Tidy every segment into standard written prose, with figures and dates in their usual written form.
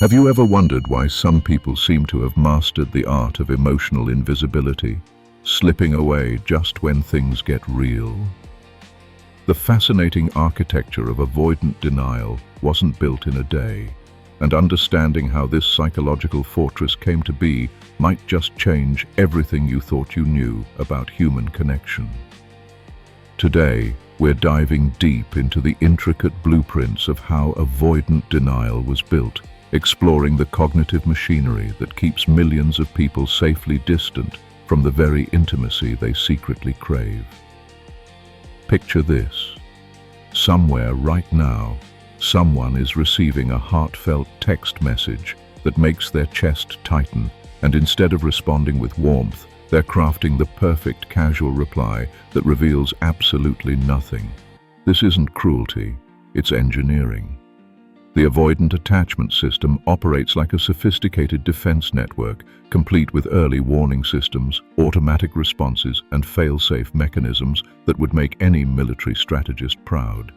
Have you ever wondered why some people seem to have mastered the art of emotional invisibility, slipping away just when things get real? The fascinating architecture of avoidant denial wasn't built in a day, and understanding how this psychological fortress came to be might just change everything you thought you knew about human connection. Today, we're diving deep into the intricate blueprints of how avoidant denial was built, exploring the cognitive machinery that keeps millions of people safely distant from the very intimacy they secretly crave. Picture this. Somewhere right now, someone is receiving a heartfelt text message that makes their chest tighten, and instead of responding with warmth, they're crafting the perfect casual reply that reveals absolutely nothing. This isn't cruelty, it's engineering. The avoidant attachment system operates like a sophisticated defense network, complete with early warning systems, automatic responses, and fail-safe mechanisms that would make any military strategist proud.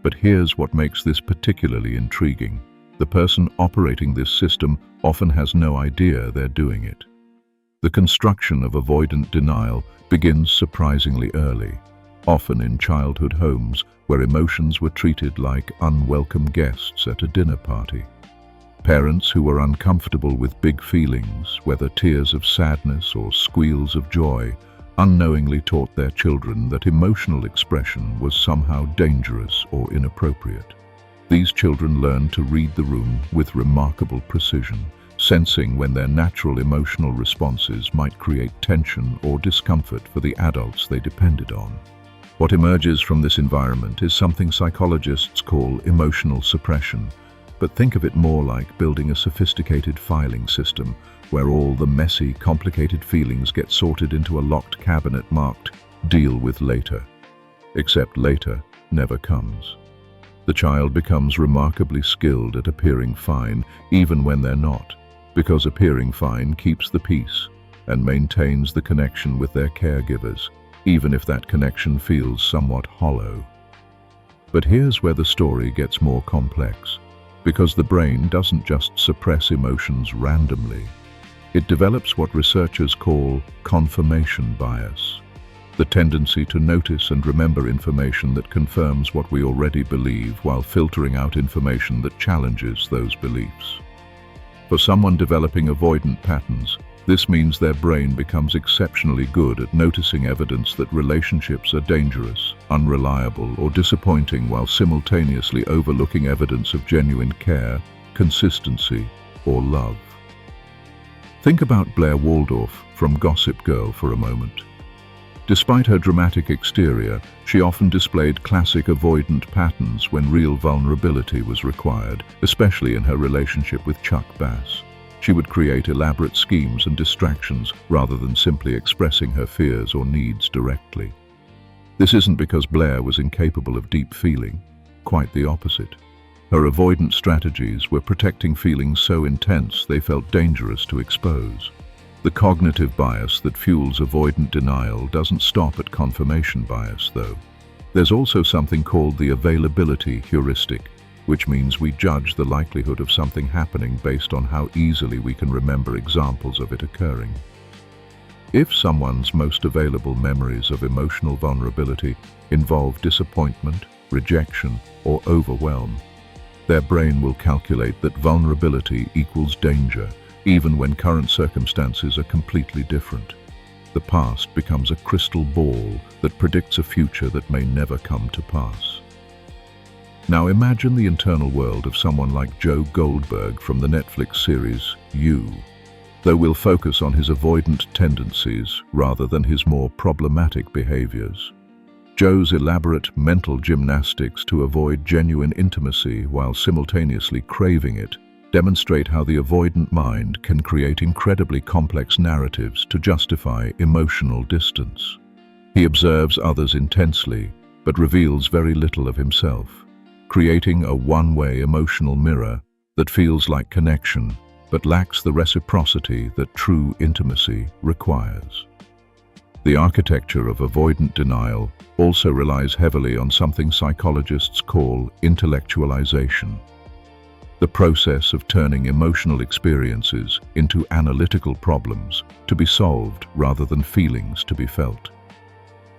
But here's what makes this particularly intriguing. The person operating this system often has no idea they're doing it. The construction of avoidant denial begins surprisingly early, often in childhood homes where emotions were treated like unwelcome guests at a dinner party. Parents who were uncomfortable with big feelings, whether tears of sadness or squeals of joy, unknowingly taught their children that emotional expression was somehow dangerous or inappropriate. These children learned to read the room with remarkable precision, sensing when their natural emotional responses might create tension or discomfort for the adults they depended on. What emerges from this environment is something psychologists call emotional suppression, but think of it more like building a sophisticated filing system where all the messy, complicated feelings get sorted into a locked cabinet marked "Deal with later." Except later never comes. The child becomes remarkably skilled at appearing fine even when they're not, because appearing fine keeps the peace and maintains the connection with their caregivers, even if that connection feels somewhat hollow. But here's where the story gets more complex, because the brain doesn't just suppress emotions randomly. It develops what researchers call confirmation bias, the tendency to notice and remember information that confirms what we already believe while filtering out information that challenges those beliefs. For someone developing avoidant patterns, this means their brain becomes exceptionally good at noticing evidence that relationships are dangerous, unreliable, or disappointing, while simultaneously overlooking evidence of genuine care, consistency, or love. Think about Blair Waldorf from Gossip Girl for a moment. Despite her dramatic exterior, she often displayed classic avoidant patterns when real vulnerability was required, especially in her relationship with Chuck Bass. She would create elaborate schemes and distractions rather than simply expressing her fears or needs directly. This isn't because Blair was incapable of deep feeling, quite the opposite. Her avoidant strategies were protecting feelings so intense they felt dangerous to expose. The cognitive bias that fuels avoidant denial doesn't stop at confirmation bias, though. There's also something called the availability heuristic, which means we judge the likelihood of something happening based on how easily we can remember examples of it occurring. If someone's most available memories of emotional vulnerability involve disappointment, rejection, or overwhelm, their brain will calculate that vulnerability equals danger, even when current circumstances are completely different. The past becomes a crystal ball that predicts a future that may never come to pass. Now imagine the internal world of someone like Joe Goldberg from the Netflix series You, though we'll focus on his avoidant tendencies rather than his more problematic behaviors. Joe's elaborate mental gymnastics to avoid genuine intimacy while simultaneously craving it demonstrate how the avoidant mind can create incredibly complex narratives to justify emotional distance. He observes others intensely, but reveals very little of himself, creating a one-way emotional mirror that feels like connection, but lacks the reciprocity that true intimacy requires. The architecture of avoidant denial also relies heavily on something psychologists call intellectualization. the process of turning emotional experiences into analytical problems to be solved rather than feelings to be felt.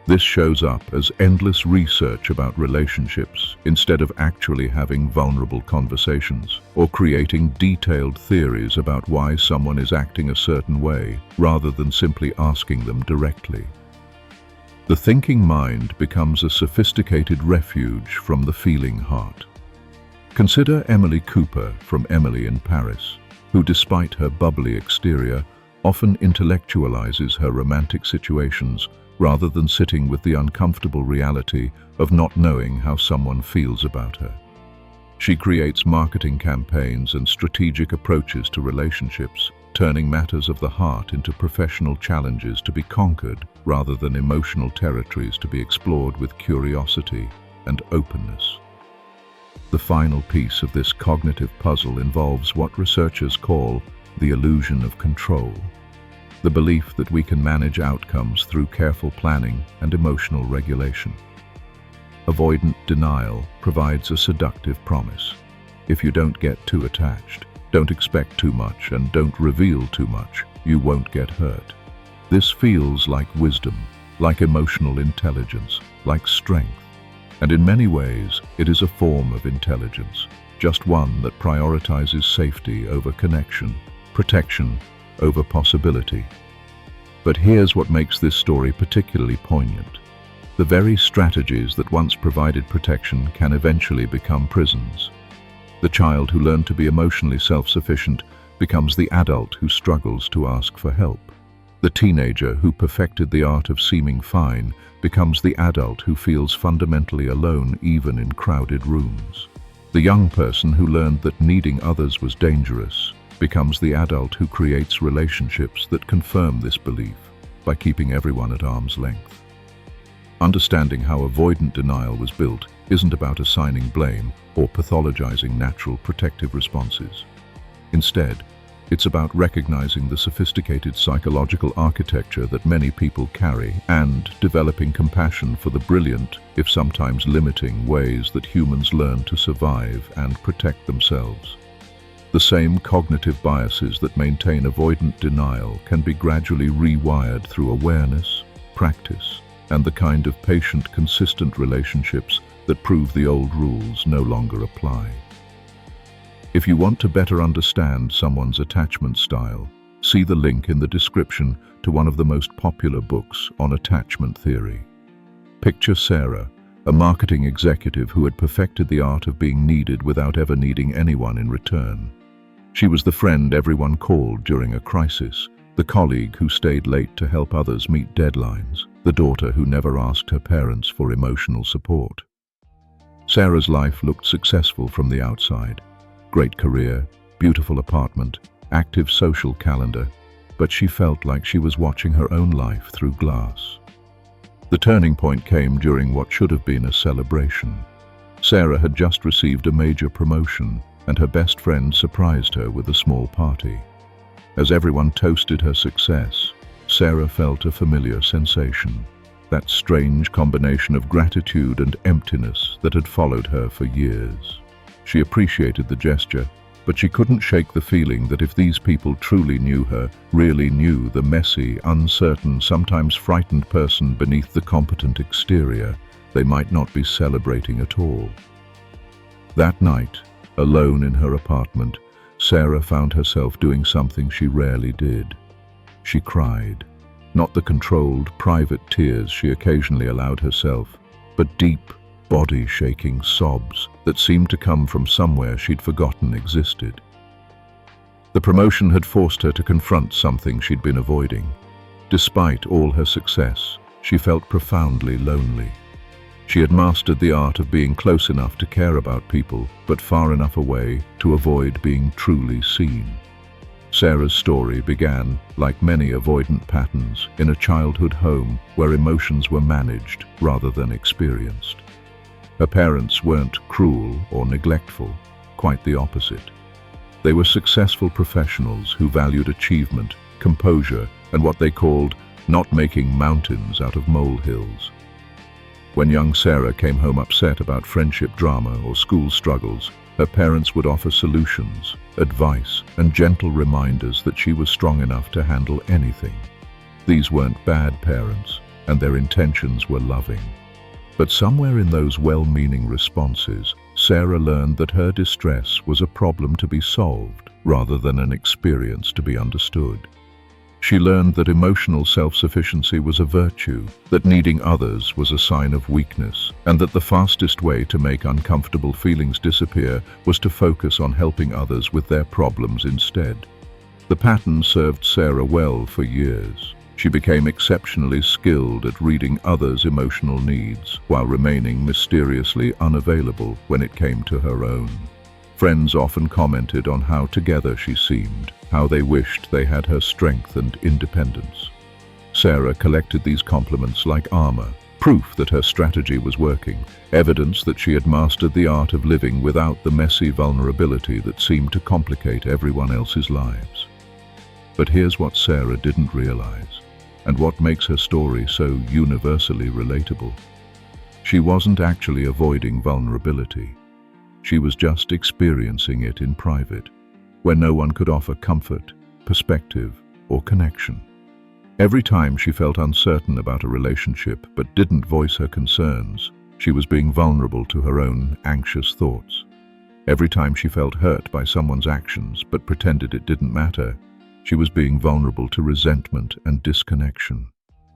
This shows up as endless research about relationships instead of actually having vulnerable conversations, or creating detailed theories about why someone is acting a certain way rather than simply asking them directly. The thinking mind becomes a sophisticated refuge from the feeling heart. Consider Emily Cooper from Emily in Paris, who, despite her bubbly exterior, often intellectualizes her romantic situations rather than sitting with the uncomfortable reality of not knowing how someone feels about her. She creates marketing campaigns and strategic approaches to relationships, turning matters of the heart into professional challenges to be conquered rather than emotional territories to be explored with curiosity and openness. The final piece of this cognitive puzzle involves what researchers call the illusion of control, the belief that we can manage outcomes through careful planning and emotional regulation. Avoidant denial provides a seductive promise. If you don't get too attached, don't expect too much, and don't reveal too much, you won't get hurt. This feels like wisdom, like emotional intelligence, like strength. And in many ways, it is a form of intelligence, just one that prioritizes safety over connection, protection over possibility. But here's what makes this story particularly poignant. The very strategies that once provided protection can eventually become prisons. The child who learned to be emotionally self-sufficient becomes the adult who struggles to ask for help. The teenager who perfected the art of seeming fine becomes the adult who feels fundamentally alone even in crowded rooms. The young person who learned that needing others was dangerous becomes the adult who creates relationships that confirm this belief by keeping everyone at arm's length. Understanding how avoidant denial was built isn't about assigning blame or pathologizing natural protective responses. Instead, it's about recognizing the sophisticated psychological architecture that many people carry and developing compassion for the brilliant, if sometimes limiting, ways that humans learn to survive and protect themselves. The same cognitive biases that maintain avoidant denial can be gradually rewired through awareness, practice, and the kind of patient, consistent relationships that prove the old rules no longer apply. If you want to better understand someone's attachment style, see the link in the description to one of the most popular books on attachment theory. Picture Sarah, a marketing executive who had perfected the art of being needed without ever needing anyone in return. She was the friend everyone called during a crisis, the colleague who stayed late to help others meet deadlines, the daughter who never asked her parents for emotional support. Sarah's life looked successful from the outside. Great career, beautiful apartment, active social calendar, but she felt like she was watching her own life through glass. The turning point came during what should have been a celebration. Sarah had just received a major promotion, and her best friend surprised her with a small party. As everyone toasted her success, Sarah felt a familiar sensation, that strange combination of gratitude and emptiness that had followed her for years. She appreciated the gesture, but she couldn't shake the feeling that if these people truly knew her, really knew the messy, uncertain, sometimes frightened person beneath the competent exterior, they might not be celebrating at all. That night, alone in her apartment, Sarah found herself doing something she rarely did. She cried. Not the controlled, private tears she occasionally allowed herself, but deep, body-shaking sobs that seemed to come from somewhere she'd forgotten existed. The promotion had forced her to confront something she'd been avoiding. Despite all her success, she felt profoundly lonely. She had mastered the art of being close enough to care about people, but far enough away to avoid being truly seen. Sarah's story began, like many avoidant patterns, in a childhood home where emotions were managed rather than experienced. Her parents weren't cruel or neglectful, quite the opposite. They were successful professionals who valued achievement, composure, and what they called not making mountains out of molehills. When young Sarah came home upset about friendship drama or school struggles, Her parents would offer solutions, advice, and gentle reminders that she was strong enough to handle anything. These weren't bad parents, and their intentions were loving. But somewhere in those well-meaning responses, Sarah learned that her distress was a problem to be solved rather than an experience to be understood. She learned that emotional self-sufficiency was a virtue, that needing others was a sign of weakness, and that the fastest way to make uncomfortable feelings disappear was to focus on helping others with their problems instead. The pattern served Sarah well for years. She became exceptionally skilled at reading others' emotional needs, while remaining mysteriously unavailable when it came to her own. Friends often commented on how together she seemed, how they wished they had her strength and independence. Sarah collected these compliments like armor, proof that her strategy was working, evidence that she had mastered the art of living without the messy vulnerability that seemed to complicate everyone else's lives. But here's what Sarah didn't realize, and what makes her story so universally relatable. She wasn't actually avoiding vulnerability. She was just experiencing it in private, where no one could offer comfort, perspective, or connection. Every time she felt uncertain about a relationship but didn't voice her concerns, she was being vulnerable to her own anxious thoughts. Every time she felt hurt by someone's actions but pretended it didn't matter, she was being vulnerable to resentment and disconnection.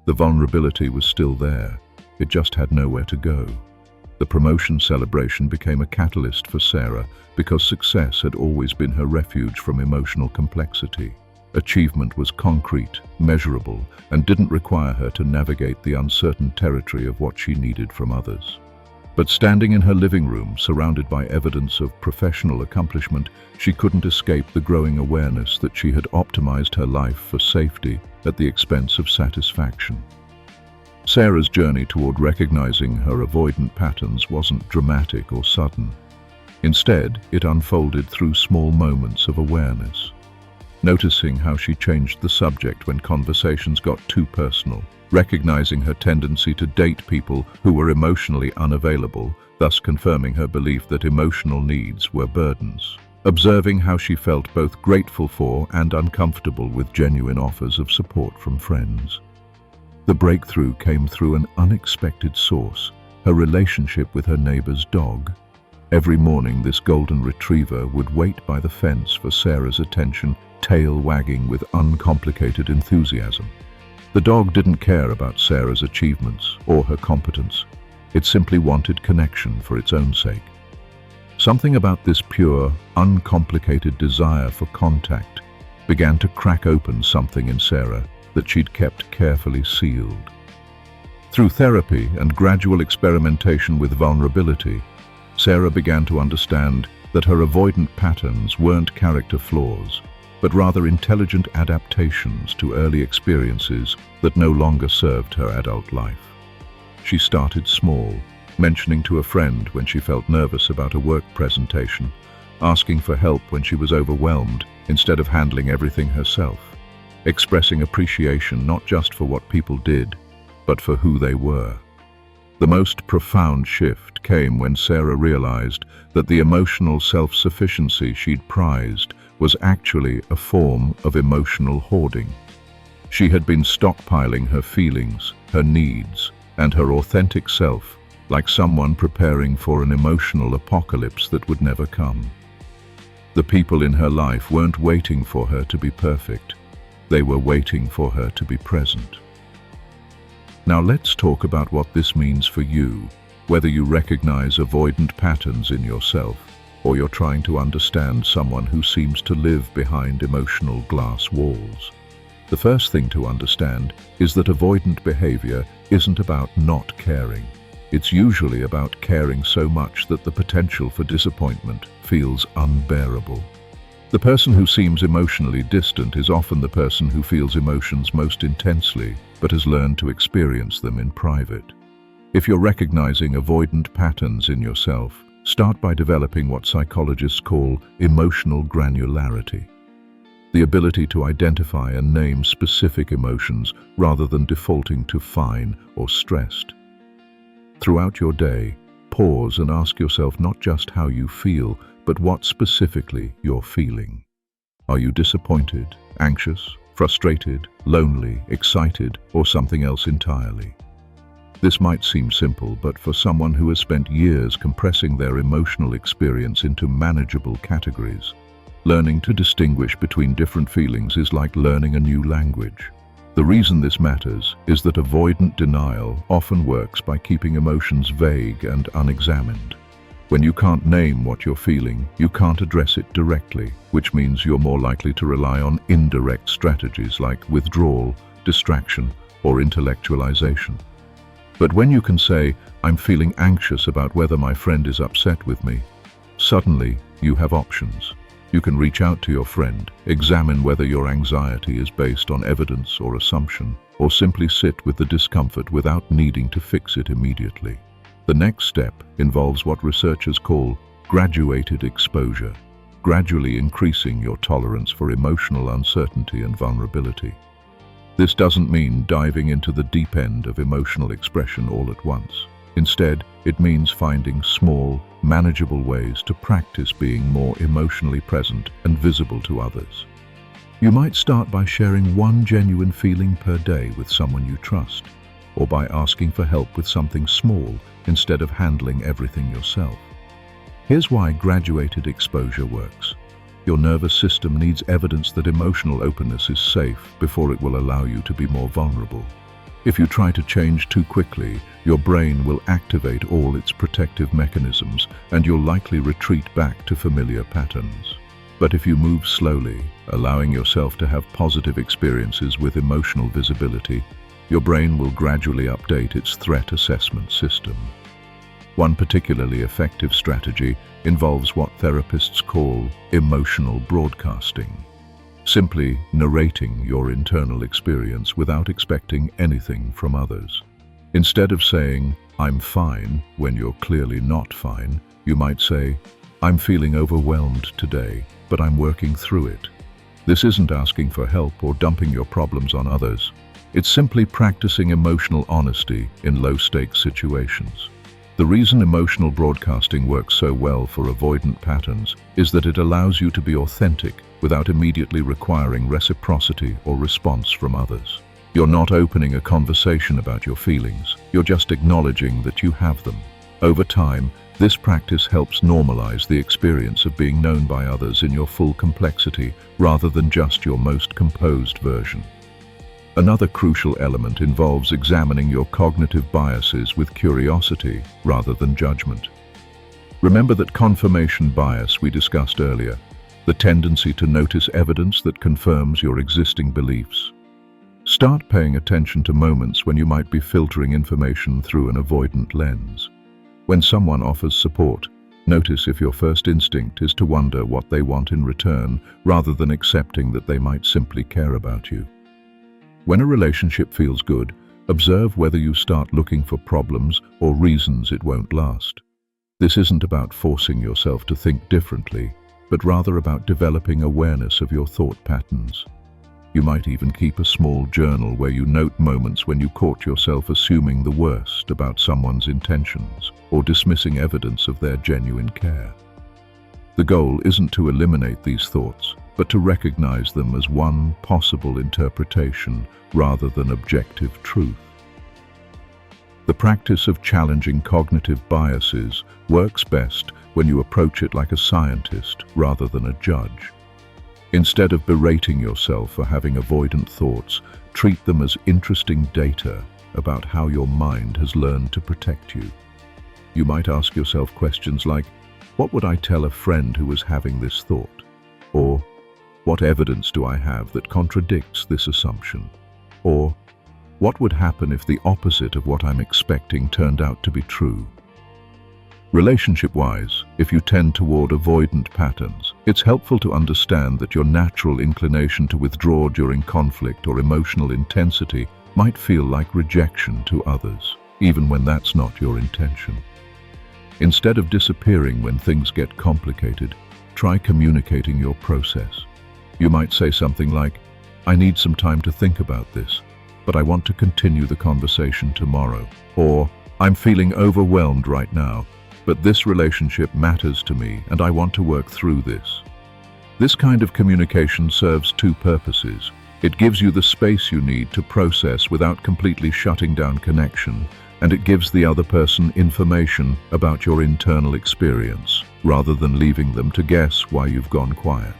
The vulnerability was still there, it just had nowhere to go. The promotion celebration became a catalyst for Sarah because success had always been her refuge from emotional complexity. Achievement was concrete, measurable, and didn't require her to navigate the uncertain territory of what she needed from others. But standing in her living room, surrounded by evidence of professional accomplishment, she couldn't escape the growing awareness that she had optimized her life for safety at the expense of satisfaction. Sarah's journey toward recognizing her avoidant patterns wasn't dramatic or sudden. Instead, it unfolded through small moments of awareness. Noticing how she changed the subject when conversations got too personal, recognizing her tendency to date people who were emotionally unavailable, thus confirming her belief that emotional needs were burdens. Observing how she felt both grateful for and uncomfortable with genuine offers of support from friends. The breakthrough came through an unexpected source, her relationship with her neighbor's dog. Every morning, this golden retriever would wait by the fence for Sarah's attention, tail wagging with uncomplicated enthusiasm. The dog didn't care about Sarah's achievements or her competence. It simply wanted connection for its own sake. Something about this pure, uncomplicated desire for contact began to crack open something in Sarah that she'd kept carefully sealed. Through therapy and gradual experimentation with vulnerability, Sarah began to understand that her avoidant patterns weren't character flaws, but rather intelligent adaptations to early experiences that no longer served her adult life. She started small, mentioning to a friend when she felt nervous about a work presentation, asking for help when she was overwhelmed instead of handling everything herself, expressing appreciation not just for what people did, but for who they were. The most profound shift came when Sarah realized that the emotional self-sufficiency she'd prized was actually a form of emotional hoarding. She had been stockpiling her feelings, her needs, and her authentic self, like someone preparing for an emotional apocalypse that would never come. The people in her life weren't waiting for her to be perfect. They were waiting for her to be present. Now let's talk about what this means for you, whether you recognize avoidant patterns in yourself, or you're trying to understand someone who seems to live behind emotional glass walls. The first thing to understand is that avoidant behavior isn't about not caring. It's usually about caring so much that the potential for disappointment feels unbearable. The person who seems emotionally distant is often the person who feels emotions most intensely, but has learned to experience them in private. If you're recognizing avoidant patterns in yourself, start by developing what psychologists call emotional granularity. The ability to identify and name specific emotions rather than defaulting to fine or stressed. Throughout your day, pause and ask yourself not just how you feel, but what specifically you're feeling. Are you disappointed, anxious, frustrated, lonely, excited, or something else entirely? This might seem simple, but for someone who has spent years compressing their emotional experience into manageable categories, learning to distinguish between different feelings is like learning a new language. The reason this matters is that avoidant denial often works by keeping emotions vague and unexamined. When you can't name what you're feeling, you can't address it directly, which means you're more likely to rely on indirect strategies like withdrawal, distraction, or intellectualization. But when you can say, "I'm feeling anxious about whether my friend is upset with me," suddenly you have options. You can reach out to your friend, examine whether your anxiety is based on evidence or assumption, or simply sit with the discomfort without needing to fix it immediately. The next step involves what researchers call graduated exposure, gradually increasing your tolerance for emotional uncertainty and vulnerability. This doesn't mean diving into the deep end of emotional expression all at once. Instead, it means finding small, manageable ways to practice being more emotionally present and visible to others. You might start by sharing one genuine feeling per day with someone you trust, or by asking for help with something small instead of handling everything yourself. Here's why graduated exposure works. Your nervous system needs evidence that emotional openness is safe before it will allow you to be more vulnerable. If you try to change too quickly, your brain will activate all its protective mechanisms and you'll likely retreat back to familiar patterns. But if you move slowly, allowing yourself to have positive experiences with emotional visibility, your brain will gradually update its threat assessment system. One particularly effective strategy involves what therapists call emotional broadcasting. Simply narrating your internal experience without expecting anything from others. Instead of saying, "I'm fine," when you're clearly not fine, you might say, "I'm feeling overwhelmed today, but I'm working through it." This isn't asking for help or dumping your problems on others. It's simply practicing emotional honesty in low-stakes situations. The reason emotional broadcasting works so well for avoidant patterns is that it allows you to be authentic without immediately requiring reciprocity or response from others. You're not opening a conversation about your feelings, you're just acknowledging that you have them. Over time, this practice helps normalize the experience of being known by others in your full complexity rather than just your most composed version. Another crucial element involves examining your cognitive biases with curiosity rather than judgment. Remember that confirmation bias we discussed earlier, the tendency to notice evidence that confirms your existing beliefs. Start paying attention to moments when you might be filtering information through an avoidant lens. When someone offers support, notice if your first instinct is to wonder what they want in return rather than accepting that they might simply care about you. When a relationship feels good, observe whether you start looking for problems or reasons it won't last. This isn't about forcing yourself to think differently, but rather about developing awareness of your thought patterns. You might even keep a small journal where you note moments when you caught yourself assuming the worst about someone's intentions or dismissing evidence of their genuine care. The goal isn't to eliminate these thoughts, but to recognize them as one possible interpretation rather than objective truth. The practice of challenging cognitive biases works best when you approach it like a scientist rather than a judge. Instead of berating yourself for having avoidant thoughts, treat them as interesting data about how your mind has learned to protect you. You might ask yourself questions like, what would I tell a friend who was having this thought? Or, what evidence do I have that contradicts this assumption? Or, what would happen if the opposite of what I'm expecting turned out to be true? Relationship-wise, if you tend toward avoidant patterns, it's helpful to understand that your natural inclination to withdraw during conflict or emotional intensity might feel like rejection to others, even when that's not your intention. Instead of disappearing when things get complicated, try communicating your process. You might say something like, "I need some time to think about this, but I want to continue the conversation tomorrow." Or, "I'm feeling overwhelmed right now, but this relationship matters to me and I want to work through this. This kind of communication serves two purposes. It gives you the space you need to process without completely shutting down connection, and it gives the other person information about your internal experience, rather than leaving them to guess why you've gone quiet.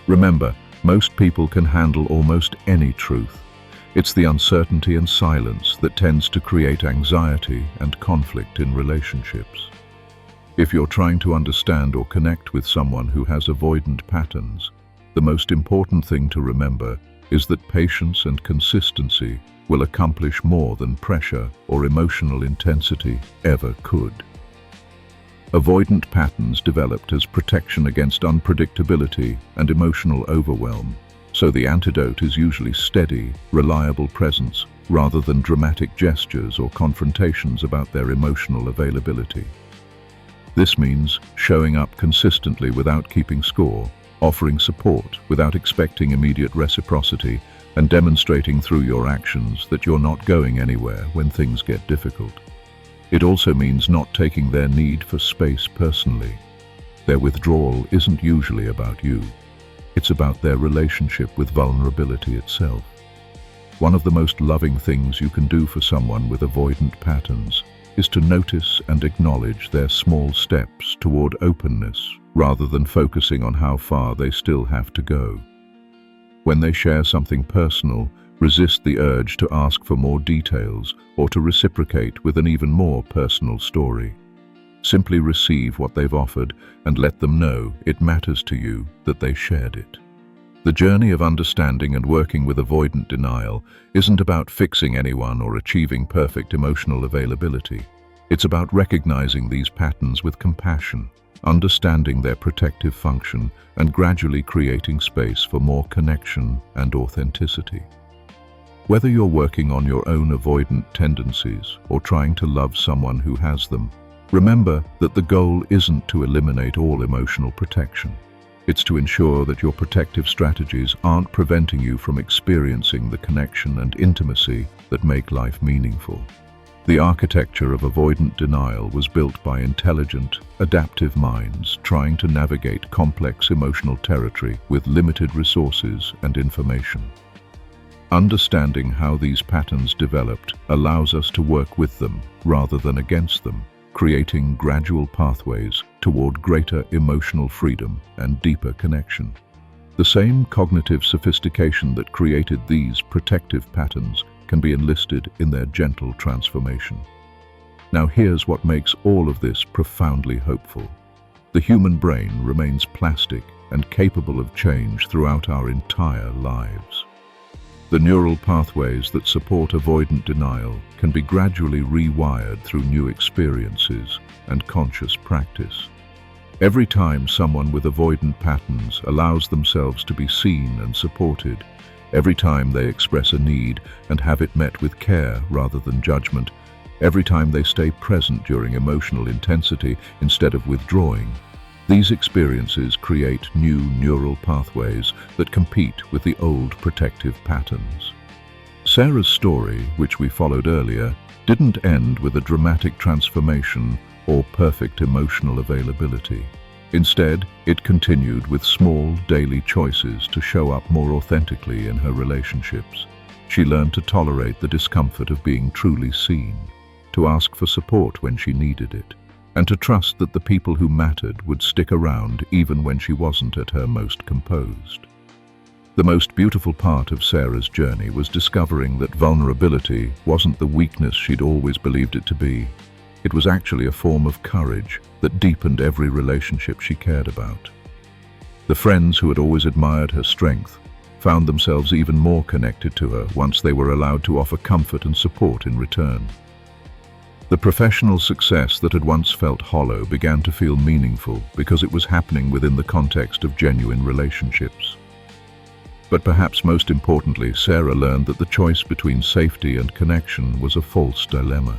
Remember, most people can handle almost any truth. It's the uncertainty and silence that tends to create anxiety and conflict in relationships. If you're trying to understand or connect with someone who has avoidant patterns, the most important thing to remember is that patience and consistency will accomplish more than pressure or emotional intensity ever could. Avoidant patterns developed as protection against unpredictability and emotional overwhelm, so the antidote is usually steady, reliable presence rather than dramatic gestures or confrontations about their emotional availability. This means showing up consistently without keeping score, offering support without expecting immediate reciprocity, and demonstrating through your actions that you're not going anywhere when things get difficult. It also means not taking their need for space personally. Their withdrawal isn't usually about you. It's about their relationship with vulnerability itself. One of the most loving things you can do for someone with avoidant patterns is to notice and acknowledge their small steps toward openness, rather than focusing on how far they still have to go. When they share something personal, resist the urge to ask for more details or to reciprocate with an even more personal story. Simply receive what they've offered and let them know it matters to you that they shared it. The journey of understanding and working with avoidant denial isn't about fixing anyone or achieving perfect emotional availability. It's about recognizing these patterns with compassion, understanding their protective function, and gradually creating space for more connection and authenticity. Whether you're working on your own avoidant tendencies or trying to love someone who has them, remember that the goal isn't to eliminate all emotional protection. It's to ensure that your protective strategies aren't preventing you from experiencing the connection and intimacy that make life meaningful. The architecture of avoidant denial was built by intelligent, adaptive minds trying to navigate complex emotional territory with limited resources and information. Understanding how these patterns developed allows us to work with them rather than against them, creating gradual pathways toward greater emotional freedom and deeper connection. The same cognitive sophistication that created these protective patterns can be enlisted in their gentle transformation. Now here's what makes all of this profoundly hopeful. The human brain remains plastic and capable of change throughout our entire lives. The neural pathways that support avoidant denial can be gradually rewired through new experiences and conscious practice. Every time someone with avoidant patterns allows themselves to be seen and supported, every time they express a need and have it met with care rather than judgment, every time they stay present during emotional intensity instead of withdrawing, these experiences create new neural pathways that compete with the old protective patterns. Sarah's story, which we followed earlier, didn't end with a dramatic transformation or perfect emotional availability. Instead, it continued with small, daily choices to show up more authentically in her relationships. She learned to tolerate the discomfort of being truly seen, to ask for support when she needed it, and to trust that the people who mattered would stick around even when she wasn't at her most composed. The most beautiful part of Sarah's journey was discovering that vulnerability wasn't the weakness she'd always believed it to be. It was actually a form of courage that deepened every relationship she cared about. The friends who had always admired her strength found themselves even more connected to her once they were allowed to offer comfort and support in return. The professional success that had once felt hollow began to feel meaningful because it was happening within the context of genuine relationships. But perhaps most importantly, Sarah learned that the choice between safety and connection was a false dilemma.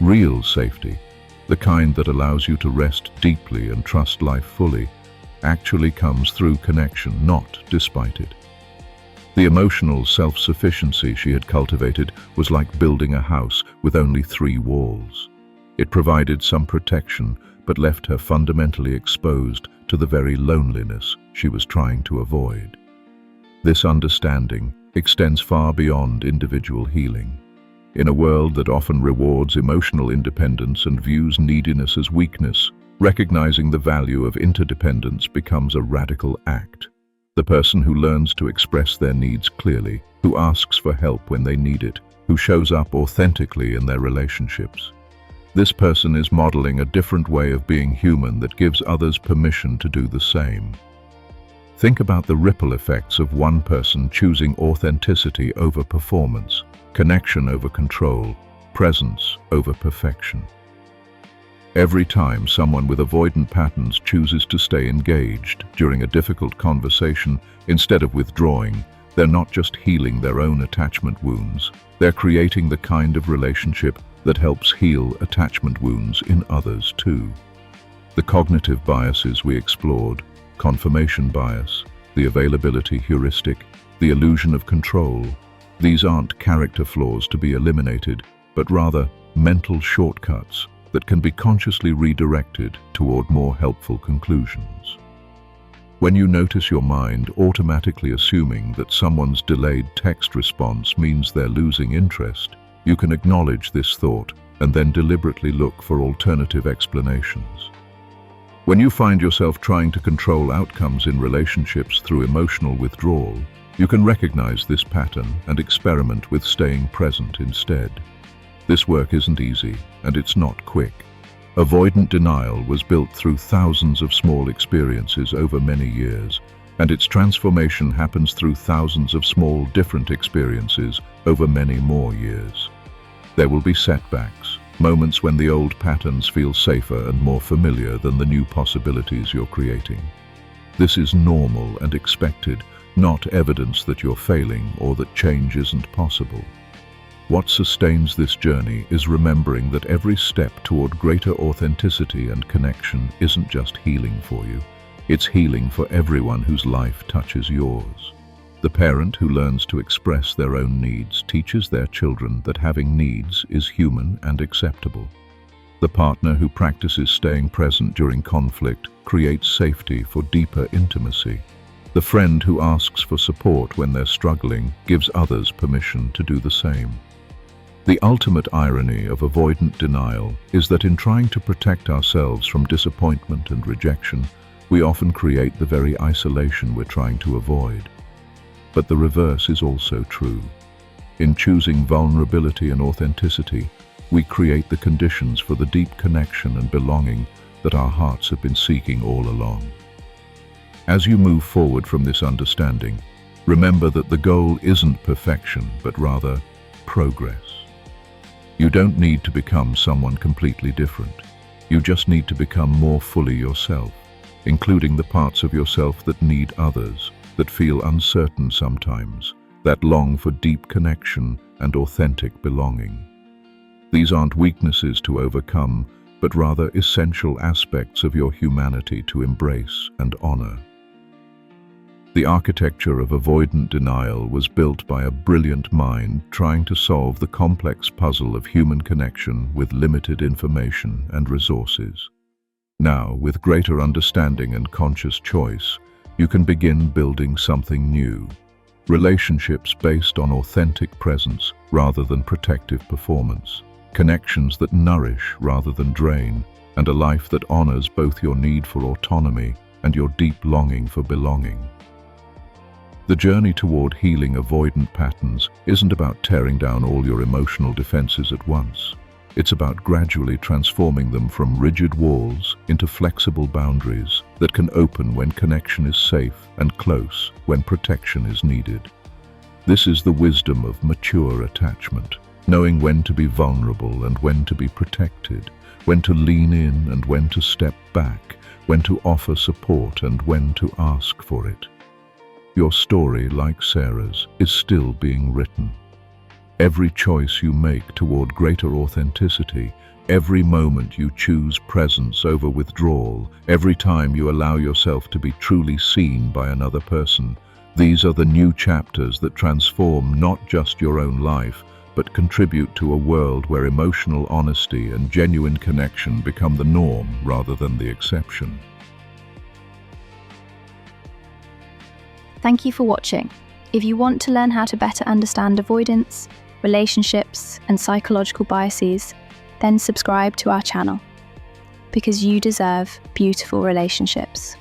Real safety, the kind that allows you to rest deeply and trust life fully, actually comes through connection, not despite it. The emotional self-sufficiency she had cultivated was like building a house with only 3 walls. It provided some protection, but left her fundamentally exposed to the very loneliness she was trying to avoid. This understanding extends far beyond individual healing. In a world that often rewards emotional independence and views neediness as weakness, recognizing the value of interdependence becomes a radical act. The person who learns to express their needs clearly, who asks for help when they need it, who shows up authentically in their relationships. This person is modeling a different way of being human that gives others permission to do the same. Think about the ripple effects of one person choosing authenticity over performance, connection over control, presence over perfection. Every time someone with avoidant patterns chooses to stay engaged during a difficult conversation instead of withdrawing, they're not just healing their own attachment wounds, they're creating the kind of relationship that helps heal attachment wounds in others too. The cognitive biases we explored, confirmation bias, the availability heuristic, the illusion of control, these aren't character flaws to be eliminated, but rather mental shortcuts that can be consciously redirected toward more helpful conclusions. When you notice your mind automatically assuming that someone's delayed text response means they're losing interest, you can acknowledge this thought and then deliberately look for alternative explanations. When you find yourself trying to control outcomes in relationships through emotional withdrawal, you can recognize this pattern and experiment with staying present instead. This work isn't easy, and it's not quick. Avoidant denial was built through thousands of small experiences over many years, and its transformation happens through thousands of small, different experiences over many more years. There will be setbacks, moments when the old patterns feel safer and more familiar than the new possibilities you're creating. This is normal and expected, not evidence that you're failing or that change isn't possible. What sustains this journey is remembering that every step toward greater authenticity and connection isn't just healing for you, it's healing for everyone whose life touches yours. The parent who learns to express their own needs teaches their children that having needs is human and acceptable. The partner who practices staying present during conflict creates safety for deeper intimacy. The friend who asks for support when they're struggling gives others permission to do the same. The ultimate irony of avoidant denial is that in trying to protect ourselves from disappointment and rejection, we often create the very isolation we're trying to avoid. But the reverse is also true. In choosing vulnerability and authenticity, we create the conditions for the deep connection and belonging that our hearts have been seeking all along. As you move forward from this understanding, remember that the goal isn't perfection, but rather progress. You don't need to become someone completely different. You just need to become more fully yourself, including the parts of yourself that need others, that feel uncertain sometimes, that long for deep connection and authentic belonging. These aren't weaknesses to overcome, but rather essential aspects of your humanity to embrace and honor. The architecture of avoidant denial was built by a brilliant mind trying to solve the complex puzzle of human connection with limited information and resources. Now, with greater understanding and conscious choice, you can begin building something new. Relationships based on authentic presence rather than protective performance. Connections that nourish rather than drain, and a life that honors both your need for autonomy and your deep longing for belonging. The journey toward healing avoidant patterns isn't about tearing down all your emotional defenses at once. It's about gradually transforming them from rigid walls into flexible boundaries that can open when connection is safe and close when protection is needed. This is the wisdom of mature attachment, knowing when to be vulnerable and when to be protected, when to lean in and when to step back, when to offer support and when to ask for it. Your story, like Sarah's, is still being written. Every choice you make toward greater authenticity, every moment you choose presence over withdrawal, every time you allow yourself to be truly seen by another person, these are the new chapters that transform not just your own life, but contribute to a world where emotional honesty and genuine connection become the norm rather than the exception. Thank you for watching. If you want to learn how to better understand avoidance, relationships, and psychological biases, then subscribe to our channel, because you deserve beautiful relationships.